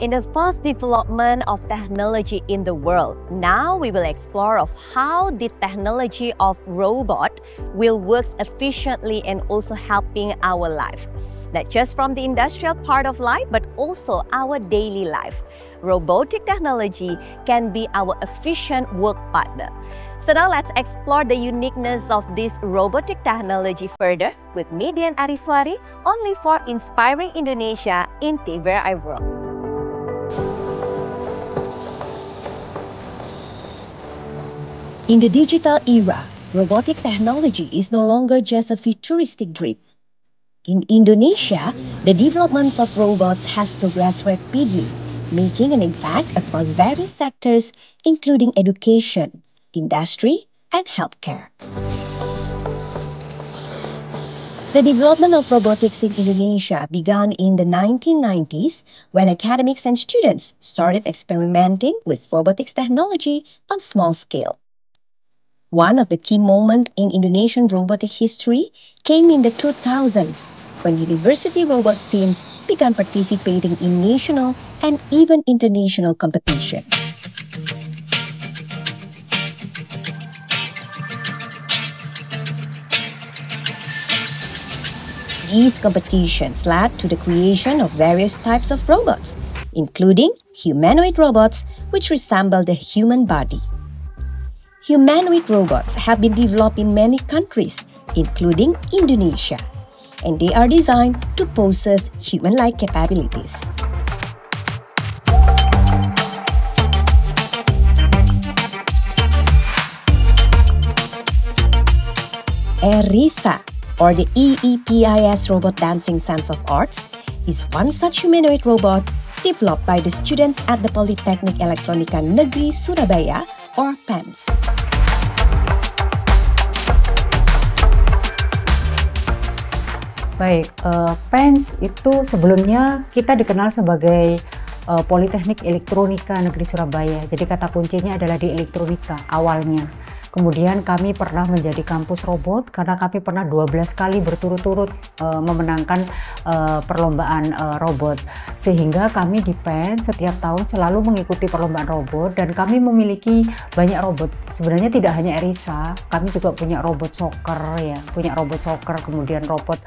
in the fast development of technology in the world. Now we will explore of how the technology of robot will work efficiently and also helping our life. Not just from the industrial part of life, but also our daily life. Robotic technology can be our efficient work partner. So now let's explore the uniqueness of this robotic technology further with me, Dian Ariswari, only for Inspiring Indonesia in TVRI World. In the digital era, robotic technology is no longer just a futuristic dream. In Indonesia, the development of robots has progressed rapidly, making an impact across various sectors, including education, industry, and healthcare. The development of robotics in Indonesia began in the 1990s when academics and students started experimenting with robotics technology on small scale. One of the key moments in Indonesian robotic history came in the 2000s when university robots teams began participating in national and even international competition. These competitions led to the creation of various types of robots, including humanoid robots, which resemble the human body. Humanoid robots have been developed in many countries, including Indonesia, and they are designed to possess human-like capabilities. ERISA, or the EEPIS Robot Dancing Sense of Arts, is one such humanoid robot developed by the students at the Politeknik Elektronika Negeri Surabaya, or PENS. Baik, PENS itu sebelumnya kita dikenal sebagai Politeknik Elektronika Negeri Surabaya. Jadi kata kuncinya adalah di elektronika awalnya. Kemudian kami pernah menjadi kampus robot karena kami pernah 12 kali berturut-turut memenangkan perlombaan robot. Sehingga kami di PENS setiap tahun selalu mengikuti perlombaan robot dan kami memiliki banyak robot. Sebenarnya tidak hanya ERISA, kami juga punya robot soccer ya, kemudian robot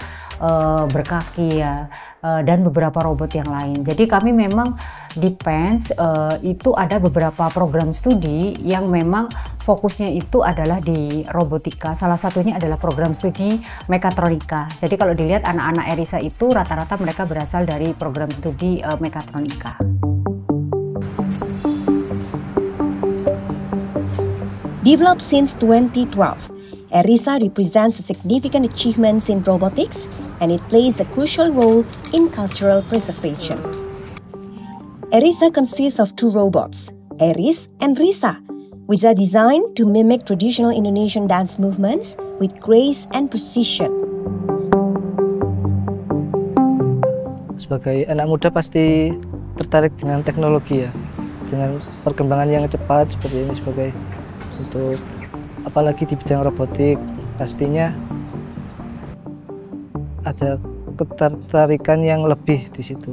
berkaki ya, dan beberapa robot yang lain. Jadi kami memang di PENS itu ada beberapa program studi yang memang fokusnya itu adalah di robotika. Salah satunya adalah program studi mekatronika. Jadi kalau dilihat anak-anak ERISA itu rata-rata mereka berasal dari program studi mekatronika. Developed since 2012, ERISA represents a significant achievements in robotics and it plays a crucial role in cultural preservation. ERISA consists of two robots, ERIS and RISA, which are designed to mimic traditional Indonesian dance movements with grace and precision. Sebagai anak muda pasti tertarik dengan teknologi ya, dengan perkembangan yang cepat seperti ini sebagai untuk apalagi di bidang robotik pastinya ada ketertarikan yang lebih di situ.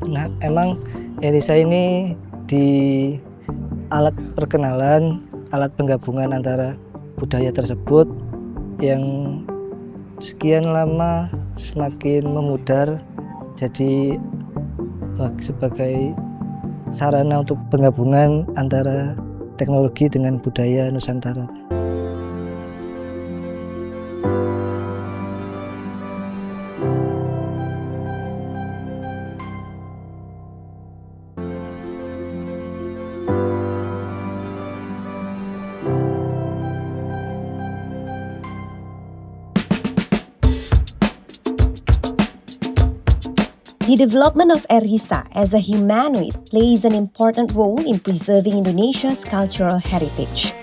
Nah, emang ERISA ini di alat perkenalan, alat penggabungan antara budaya tersebut yang sekian lama semakin memudar jadi sebagai sarana untuk penggabungan antara teknologi dengan budaya Nusantara. The development of ERISA as a humanoid plays an important role in preserving Indonesia's cultural heritage.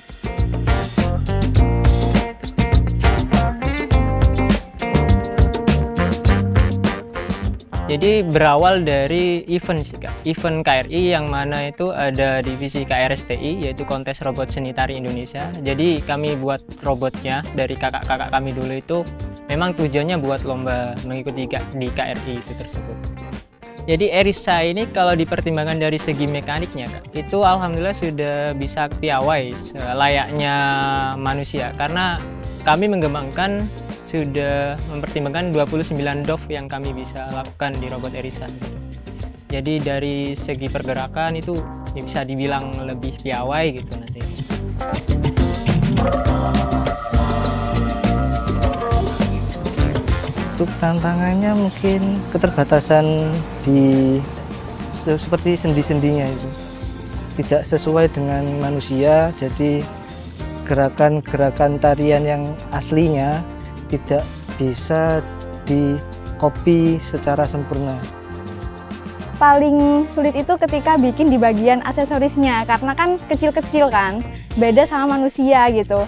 Jadi berawal dari event sih Kak, event KRI yang mana itu ada divisi KRSTI yaitu Kontes Robot Seni Tari Indonesia. Jadi kami buat robotnya dari kakak-kakak kami dulu itu memang tujuannya buat lomba mengikuti di KRI itu tersebut. Jadi Erisa ini kalau dipertimbangkan dari segi mekaniknya Kak, itu alhamdulillah sudah bisa piawai layaknya manusia, karena kami mengembangkan sudah mempertimbangkan 29 DOF yang kami bisa lakukan di robot Erisa gitu. Jadi dari segi pergerakan itu bisa dibilang lebih piawai gitu nanti. Untuk tantangannya mungkin keterbatasan seperti sendi-sendinya itu tidak sesuai dengan manusia, jadi gerakan-gerakan tarian yang aslinya tidak bisa di-copy secara sempurna. Paling sulit itu ketika bikin di bagian aksesorisnya, karena kan kecil-kecil kan, beda sama manusia gitu.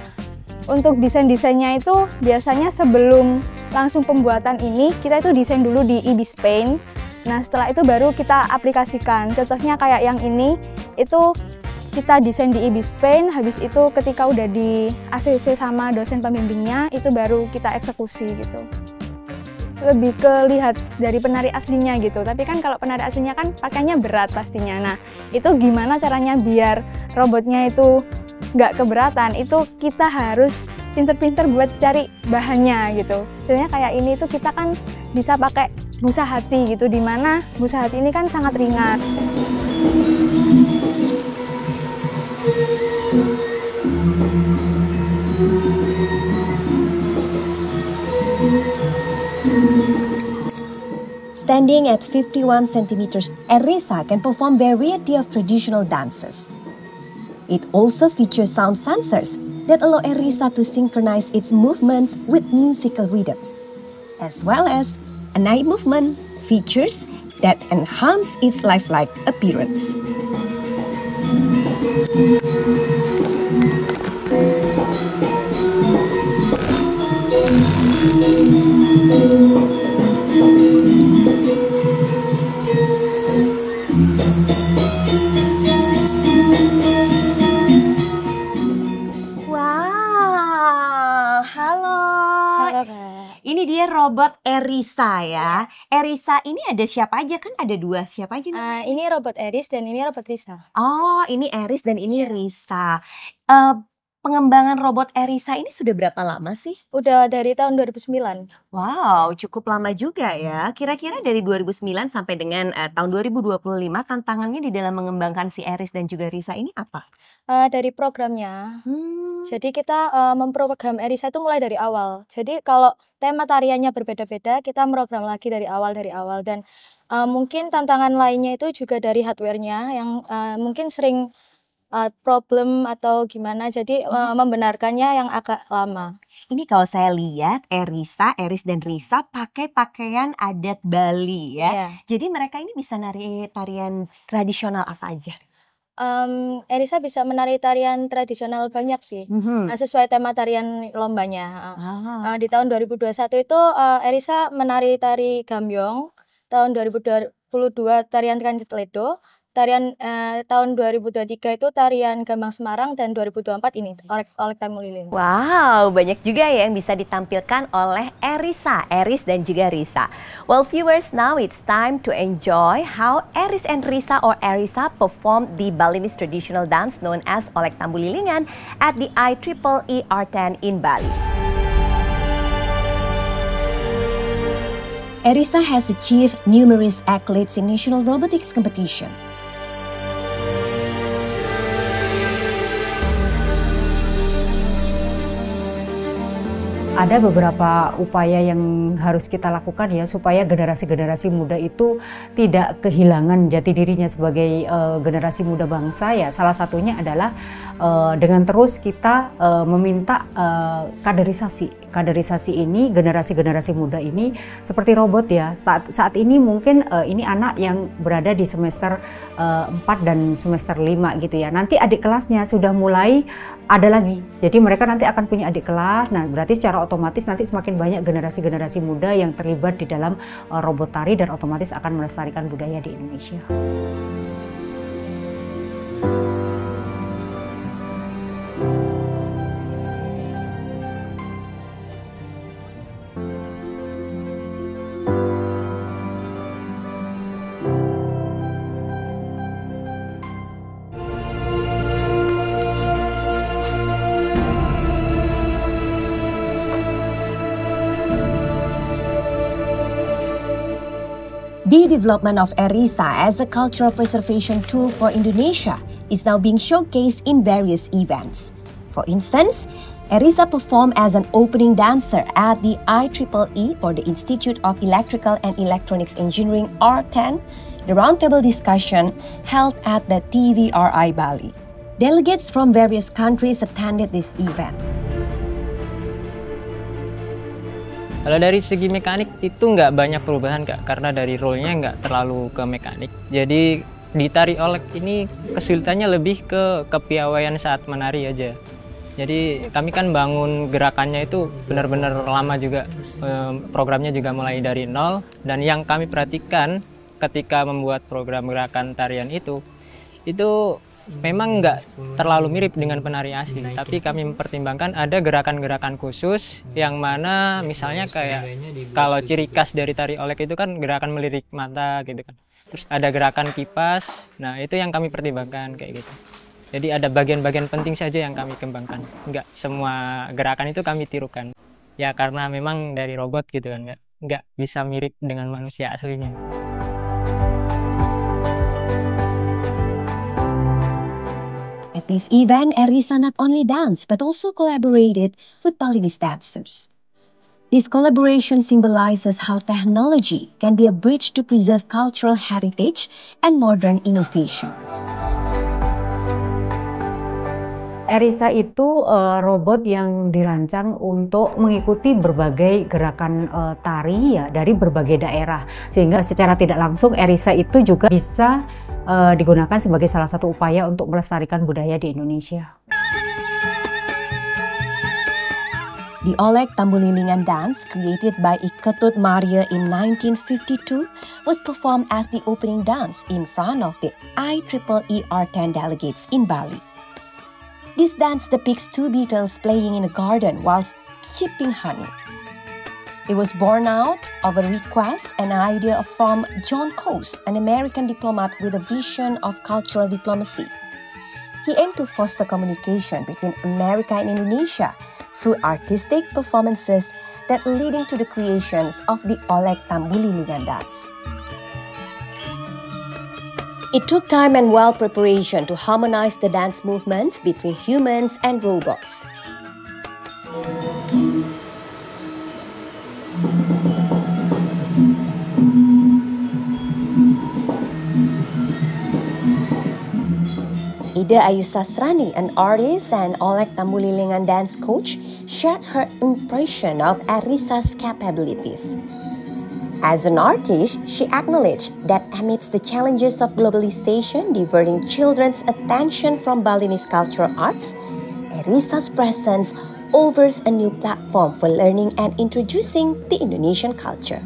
Untuk desain-desainnya itu biasanya sebelum langsung pembuatan ini, kita itu desain dulu di Ibis Paint. Nah setelah itu baru kita aplikasikan. Contohnya kayak yang ini, itu kita desain di Ibis Paint, habis itu ketika udah di ACC sama dosen pembimbingnya, itu baru kita eksekusi gitu. Lebih ke lihat dari penari aslinya gitu, tapi kan kalau penari aslinya kan pakainya berat pastinya. Nah itu gimana caranya biar robotnya itu nggak keberatan, itu kita harus pinter-pinter buat cari bahannya gitu. Contohnya kayak ini tuh kita kan bisa pakai busa hati gitu, dimana busa hati ini kan sangat ringan. Standing at 51 centimeters, Erisa can perform variety of traditional dances. It also features sound sensors that allow Erisa to synchronize its movements with musical rhythms, as well as a night movement features that enhance its lifelike appearance. Wow, halo. Halo Kak. Ini dia robot Erisa ya. Erisa ini ada siapa aja? Kan ada dua, siapa aja nih? Ini robot Eris dan ini robot Risa. Oh, ini Eris dan ini Risa. Pengembangan robot Erisa ini sudah berapa lama sih? Udah dari tahun 2009. Wow, cukup lama juga ya. Kira-kira dari 2009 sampai dengan tahun 2025 tantangannya di dalam mengembangkan si Eris dan juga Risa ini apa? Dari programnya. Jadi kita memprogram Erisa itu mulai dari awal. Jadi kalau tema tariannya berbeda-beda, kita program lagi dari awal dan mungkin tantangan lainnya itu juga dari hardware-nya yang mungkin sering problem atau gimana, jadi membenarkannya yang agak lama. Ini kalau saya lihat Erisa, Eris dan Risa pakai pakaian adat Bali ya. Iya. Jadi mereka ini bisa nari tarian tradisional apa aja? Erisa bisa menari tarian tradisional banyak sih, sesuai tema tarian lombanya. Di tahun 2021 itu Erisa menari tari Gambyong, tahun 2022 tarian Kanjit Ledo, tarian tahun 2023 itu tarian Gambang Semarang, dan 2024 ini Olek Tamu Lilin. Wow, banyak juga ya yang bisa ditampilkan oleh Erisa, Eris dan juga Risa. Well viewers, now it's time to enjoy how Eris and Risa or Erisa perform the Balinese traditional dance known as Olek Tamu Lilingan at the IEEE R10 in Bali. Erisa has achieved numerous accolades in national robotics competition. Ada beberapa upaya yang harus kita lakukan ya supaya generasi-generasi muda itu tidak kehilangan jati dirinya sebagai generasi muda bangsa ya. Salah satunya adalah dengan terus kita meminta kaderisasi ini, generasi-generasi muda ini seperti robot ya. Saat ini mungkin ini anak yang berada di semester 4 dan semester 5 gitu ya. Nanti adik kelasnya sudah mulai ada lagi. Jadi mereka nanti akan punya adik kelas. Nah, berarti secara otomatis nanti semakin banyak generasi-generasi muda yang terlibat di dalam robot tari dan otomatis akan melestarikan budaya di Indonesia. The development of ERISA as a cultural preservation tool for Indonesia is now being showcased in various events. For instance, ERISA performed as an opening dancer at the IEEE, or the Institute of Electrical and Electronics Engineering R10, the roundtable discussion held at the TVRI Bali. Delegates from various countries attended this event. Kalau dari segi mekanik itu nggak banyak perubahan Kak, karena dari role-nya nggak terlalu ke mekanik. Jadi di tari olek ini kesulitannya lebih ke kepiawaian saat menari aja. Jadi kami kan bangun gerakannya itu benar-benar lama juga, programnya juga mulai dari nol, dan yang kami perhatikan ketika membuat program gerakan tarian itu memang nggak terlalu mirip dengan penari asli, tapi kami mempertimbangkan ada gerakan-gerakan khusus yang mana misalnya kayak kalau ciri khas dari tari olek itu kan gerakan melirik mata gitu kan, terus ada gerakan kipas, nah itu yang kami pertimbangkan kayak gitu. Jadi ada bagian-bagian penting saja yang kami kembangkan, nggak semua gerakan itu kami tirukan. Ya karena memang dari robot gitu kan, nggak bisa mirip dengan manusia aslinya. At this event, ERISA not only danced but also collaborated with Balinese dancers. This collaboration symbolizes how technology can be a bridge to preserve cultural heritage and modern innovation. ERISA itu robot yang dirancang untuk mengikuti berbagai gerakan tari ya dari berbagai daerah, sehingga secara tidak langsung ERISA itu juga bisa digunakan sebagai salah satu upaya untuk melestarikan budaya di Indonesia. The Olek Tambulilingan dance, created by Iketut Maria in 1952, was performed as the opening dance in front of the IEEE R10 delegates in Bali. This dance depicts two beetles playing in a garden while sipping honey. It was born out of a request and idea from John Coase, an American diplomat with a vision of cultural diplomacy. He aimed to foster communication between America and Indonesia through artistic performances that leading to the creations of the Olek Tambulilingan dance. It took time and well preparation to harmonize the dance movements between humans and robots. Ida Ayu Sasrani, an artist and Olek Tambulilingan dance coach, shared her impression of ERISA's capabilities. As an artist, she acknowledged that amidst the challenges of globalization diverting children's attention from Balinese cultural arts, ERISA's presence offers a new platform for learning and introducing the Indonesian culture.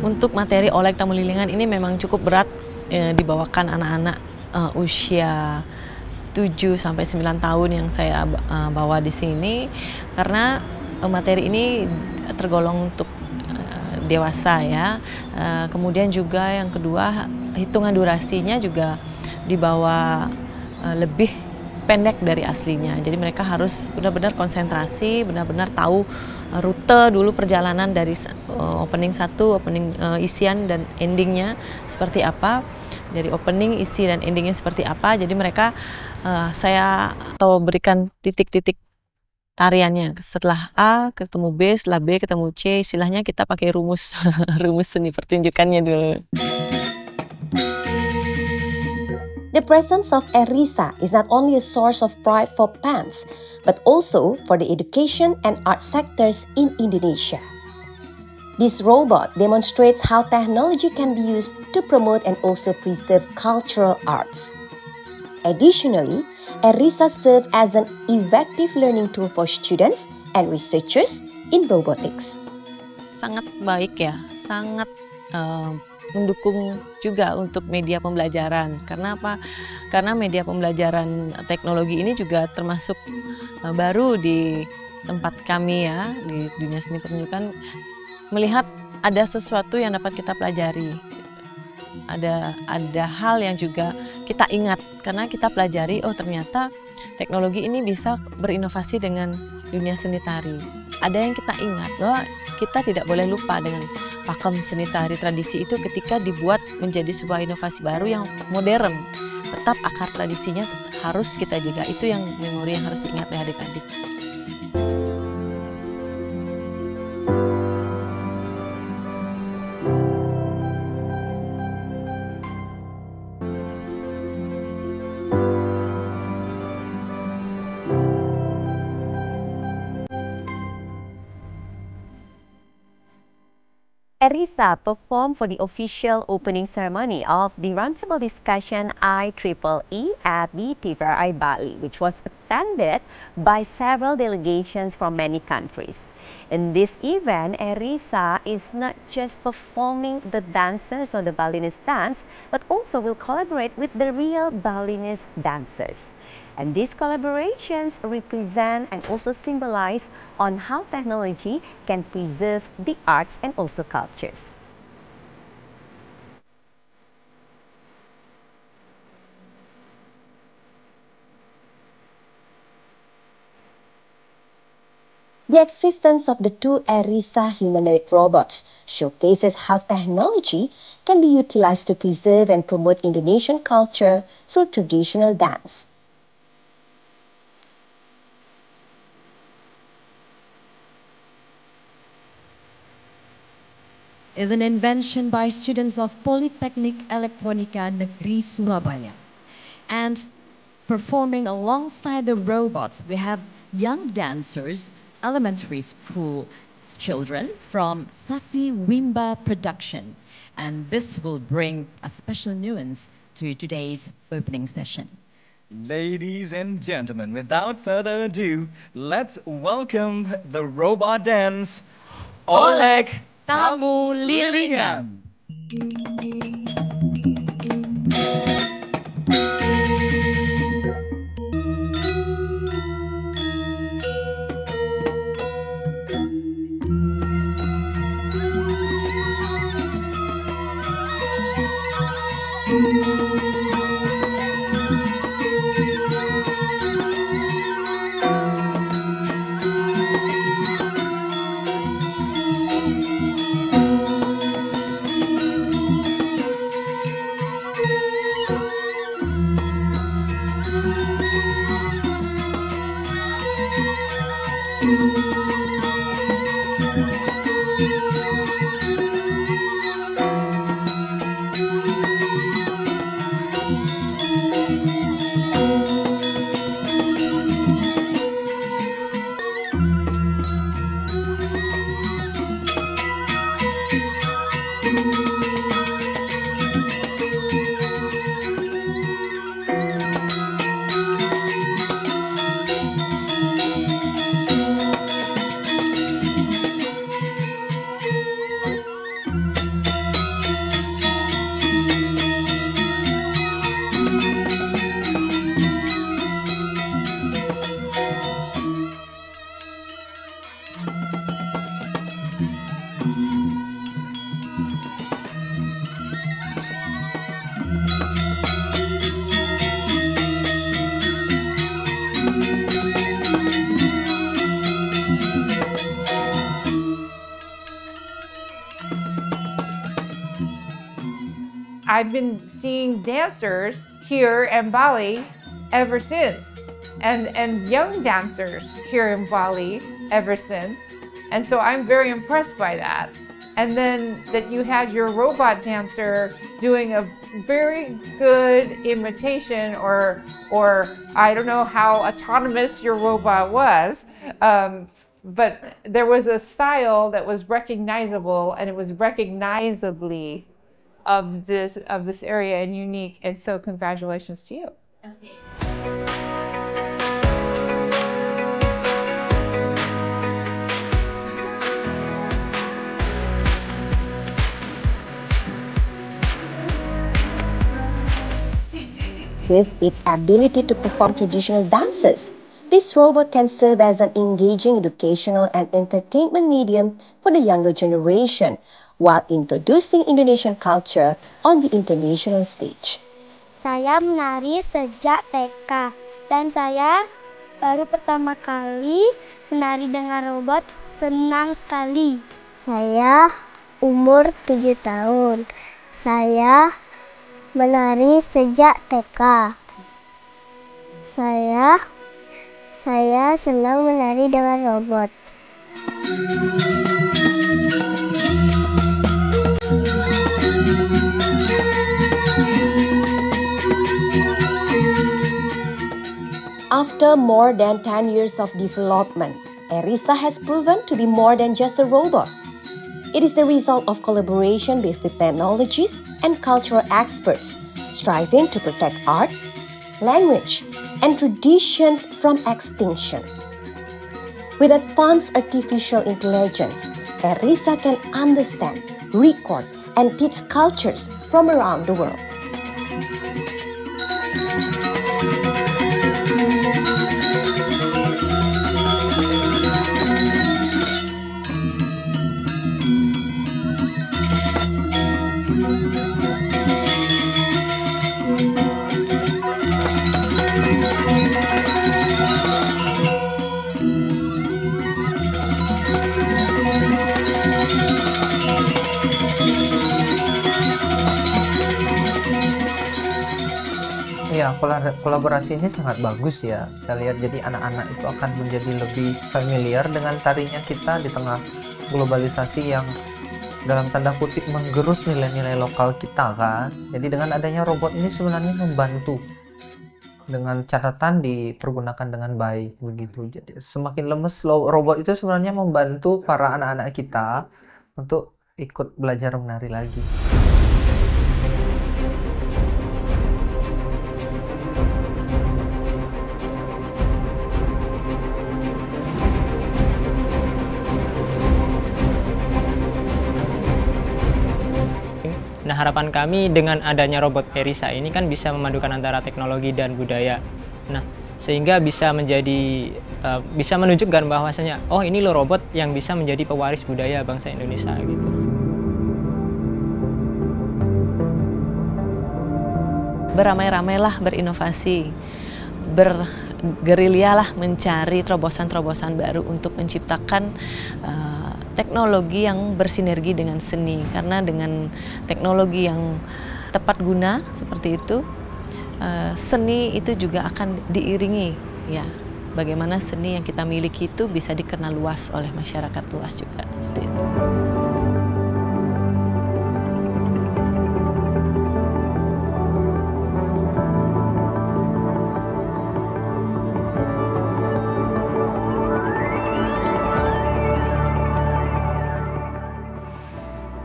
Untuk materi Olek Tambulilingan ini memang cukup berat dibawakan anak-anak usia 7-9 tahun yang saya bawa di sini, karena materi ini tergolong untuk dewasa ya. Kemudian juga yang kedua, hitungan durasinya juga di bawah lebih pendek dari aslinya. Jadi mereka harus benar-benar konsentrasi, benar-benar tahu rute dulu perjalanan dari opening 1, opening isian dan endingnya seperti apa. Jadi opening, isi dan endingnya seperti apa. Jadi mereka saya berikan titik-titik tariannya. Setelah A ketemu B, setelah B ketemu C, istilahnya kita pakai rumus rumus seni pertunjukannya dulu. The presence of ERISA is not only a source of pride for PANS, but also for the education and art sectors in Indonesia. This robot demonstrates how technology can be used to promote and also preserve cultural arts. Additionally, ERISA serves as an effective learning tool for students and researchers in robotics. Sangat baik ya, sangat mendukung juga untuk media pembelajaran. Karena apa? Karena media pembelajaran teknologi ini juga termasuk baru di tempat kami ya, di dunia seni pertunjukan, melihat ada sesuatu yang dapat kita pelajari. Ada hal yang juga kita ingat karena kita pelajari, oh ternyata teknologi ini bisa berinovasi dengan dunia seni tari. ada yang kita ingat bahwa kita tidak boleh lupa dengan pakem seni tari tradisi itu ketika dibuat menjadi sebuah inovasi baru yang modern. Tetap akar tradisinya harus kita jaga. Itu yang memori yang harus diingat oleh adik-adik. Erisa performed for the official opening ceremony of the roundtable discussion IEEE at the TVRI Bali, which was attended by several delegations from many countries. In this event, Erisa is not just performing the dancers or the Balinese dance, but also will collaborate with the real Balinese dancers. And these collaborations represent and also symbolize on how technology can preserve the arts and also cultures. The existence of the two Erisa humanoid robots showcases how technology can be utilized to preserve and promote Indonesian culture through traditional dance. Is an invention by students of Politeknik Elektronika Negeri Surabaya. And performing alongside the robots, we have young dancers, elementary school children from Sasi Wimba Production. And this will bring a special nuance to today's opening session. Ladies and gentlemen, without further ado, let's welcome the robot dance, Oleg Tamu Lilingan. I've been seeing dancers here in Bali ever since, and young dancers here in Bali ever since. And so I'm very impressed by that. And then that you had your robot dancer doing a very good imitation, or I don't know how autonomous your robot was, but there was a style that was recognizable, and it was recognizably of this area and unique. And so congratulations to you. Okay. With its ability to perform traditional dances, this robot can serve as an engaging educational and entertainment medium for the younger generation, while introducing Indonesian culture on the international stage. Saya menari sejak TK dan saya Baru pertama kali menari dengan robot, senang sekali. Saya umur 7 tahun. Saya menari sejak TK. Saya senang menari dengan robot. After more than 10 years of development, Erisa has proven to be more than just a robot. It is the result of collaboration with the technologists and cultural experts, striving to protect art, language, and traditions from extinction. With advanced artificial intelligence, Erisa can understand, record, and teach cultures from around the world. Ya, kolaborasi ini sangat bagus ya. Saya lihat jadi anak-anak itu akan menjadi lebih familiar dengan tarinya kita di tengah globalisasi yang dalam tanda kutip menggerus nilai-nilai lokal kita kan. Jadi dengan adanya robot ini sebenarnya membantu, dengan catatan dipergunakan dengan baik begitu. Jadi semakin lemes robot itu sebenarnya membantu para anak-anak kita untuk ikut belajar menari lagi. Nah, harapan kami dengan adanya robot Erisa ini kan bisa memadukan antara teknologi dan budaya. Nah, sehingga bisa menunjukkan bahwasanya, oh ini loh robot yang bisa menjadi pewaris budaya bangsa Indonesia gitu. Beramai-ramailah berinovasi, bergerilyalah mencari terobosan-terobosan baru untuk menciptakan teknologi yang bersinergi dengan seni, karena dengan teknologi yang tepat guna seperti itu, seni itu juga akan diiringi ya. Bagaimana seni yang kita miliki itu bisa dikenal luas oleh masyarakat luas juga seperti itu.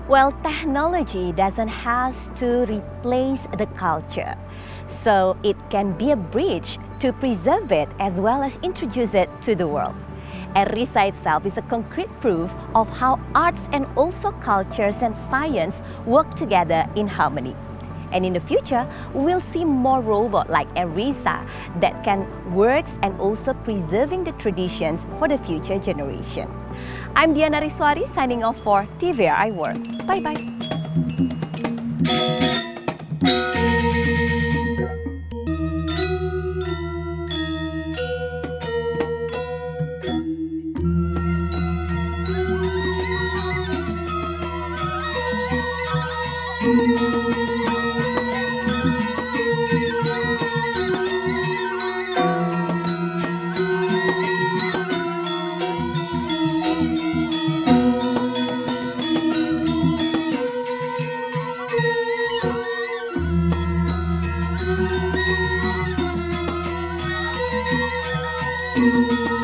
Well, technology doesn't have to replace the culture, so it can be a bridge to preserve it as well as introduce it to the world. Erisa itself is a concrete proof of how arts and also cultures and science work together in harmony. And in the future, we'll see more robots like Erisa that can work and also preserving the traditions for the future generation. I'm Diana Riswari signing off for TVRI World. Bye-bye. Thank you.